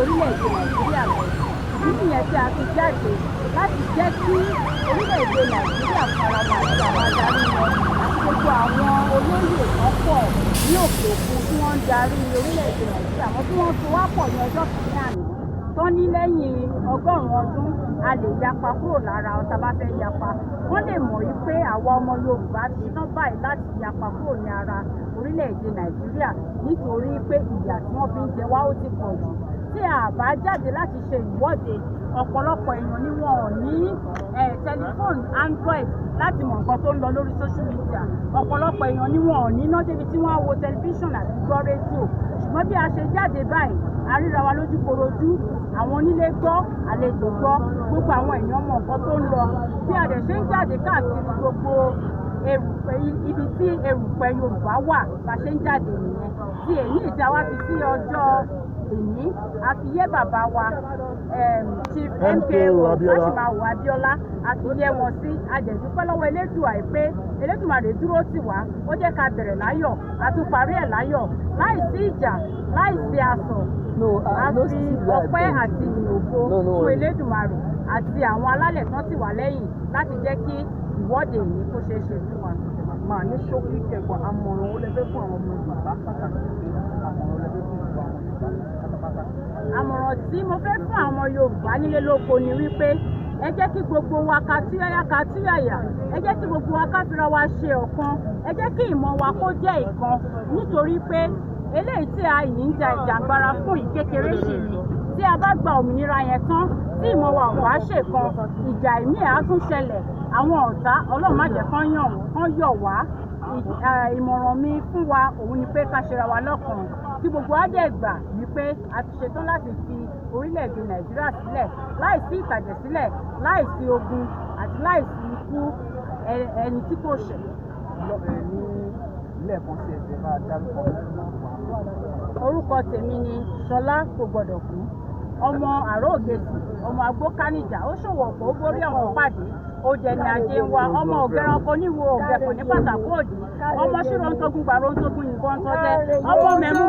orílẹ̀-èdè Nàìjíríà lọ. Ìdí nìyẹn tí a fi jáde láti jẹ́ kí orílẹ̀-èdè Nàìjíríà faramọ́ àti àwọn adarí wọn àti gbogbo àwọn olóyè kan pọ̀ ní òkè òkun tí wọ́n ń darí orílẹ̀-èdè Nàìjíríà, àwọn tí wọ́n so wá pọ̀ ní ọjọ́ kìíní àná tó ní lẹ́yìn 100 ọdún a lè yapa kúrò lára ọ̀tá bá fẹ́ yapa. Wọ́n lè mọ̀ wípé àwa ọmọ Yorùbá ti tán báyìí láti yapa kúrò ní ara orílẹ̀-èdè Nàìjíríà nítorí pé ìyà tí wọ́n fi ń jẹ wá ó ti pọ̀ jù. Tí a bá jáde láti ṣe ìwọ́de, ọ̀pọ̀lọpọ̀ èèyàn ni wọn ò ní tẹlifóònù Android láti mọ̀ nǹkan tó ń lọ lórí social media. Ọ̀pọ̀lọpọ̀ èèyàn ni wọn ò ní iná débi tí wọ́n á wo tẹlifíṣàn àti gbọ́ rédíò. Ṣùgbọ́n bí a ṣe jáde báyìí, a ríra wa lójú korojú, àwọn onílé gbọ́, àlejò gbọ́, gbogbo àwọn èèyàn mọ̀ nǹkan tó ń lọ. Bí a dẹ̀ ṣe ń jáde káàkiri gbogbo ibi tí erùpẹ̀ Yorùbá wà bá ṣe ń jáde nìyẹn. Tí èyí ìjà wa fi sí ọjọ́ èyí, a fi yé bàbá wa Chief MKO Máṣímáwò Abíọ́lá, a fi yé wọn sí. A dẹ̀ dúpẹ́ lọ́wọ́ Elédùà pé Elédùmarè dúró tì wá, ó jẹ́ ká bẹ̀rẹ̀ láyọ̀, a tún parí ẹ̀ láyọ̀, láìsí ìjà, láìsí asọ̀. A fi ọpẹ́ àti ìyògo fún Elédùmarè àti àwọn alálẹ̀ tán tì wá lẹ́yìn láti jẹ́ kí ìwọ́de yìí kó ṣeé ṣe fún wa. Màá ní ṣókí kẹ̀kọ́ àmọ̀ràn ó lẹ́fẹ́ fún àwọn ọmọ Yorùbá pàtàkì àmọ̀ràn ó lẹ́fẹ́ fún àwọn ọmọ Yorùbá pátápátá. Àmọ̀ràn tí mo fẹ́ fún àwọn Yorùbá nílé lóko ni wípé ẹ jẹ́ kí gbogbo wa ká túyàyà, ẹ jẹ́ kí gbogbo wa ká fira wa ṣe ọ̀kan, ẹ jẹ́ kí ìmọ̀ wa kó jẹ́ ìkan, nítorí pé eléyìí tí a yìí ń ja ìjàngbara fún ìkékeré ṣì ni. Tí a bá gba òmìnira yẹn tán, tí ìmọ̀ wa ò bá ṣèkan, ìjà ìmí ẹ̀ á tún ṣẹlẹ̀. Àwọn ọ̀tá Ọlọ́run má jẹ́ kán yọ̀ wá. Ìmọ̀ràn mi fún wa òun ni pé ká ṣera wa lọ́kàn, kí gbogbo wa dẹ̀ gbà wípé a ti ṣetán láti fi orílẹ̀-èdè Nàìjíríà sílẹ̀ láìsí ìtàjẹ̀sílẹ̀, láìsí ogun àti láìsí ikú ẹni tí kò ṣẹ̀. Ní lẹ́ẹ̀kan sí ẹ̀jẹ̀ bá dárúkọ orúkọ tèmi ni Ṣọlá Kò Gbọdọ̀ Kú, ọmọ Àró Ògèsì, ọmọ Agbókáníjà, ó ṣòwò ọ̀pọ̀, ó borí àwọn pàdé, ó jẹ ní ajé ń wa, ọmọ ògẹranko níwo ògẹ̀kùn ní pàtàkì òdì, ọmọ ṣírò ń tógun gbàrò ń tógun nǹkan tó jẹ, ọmọ mẹ́mú.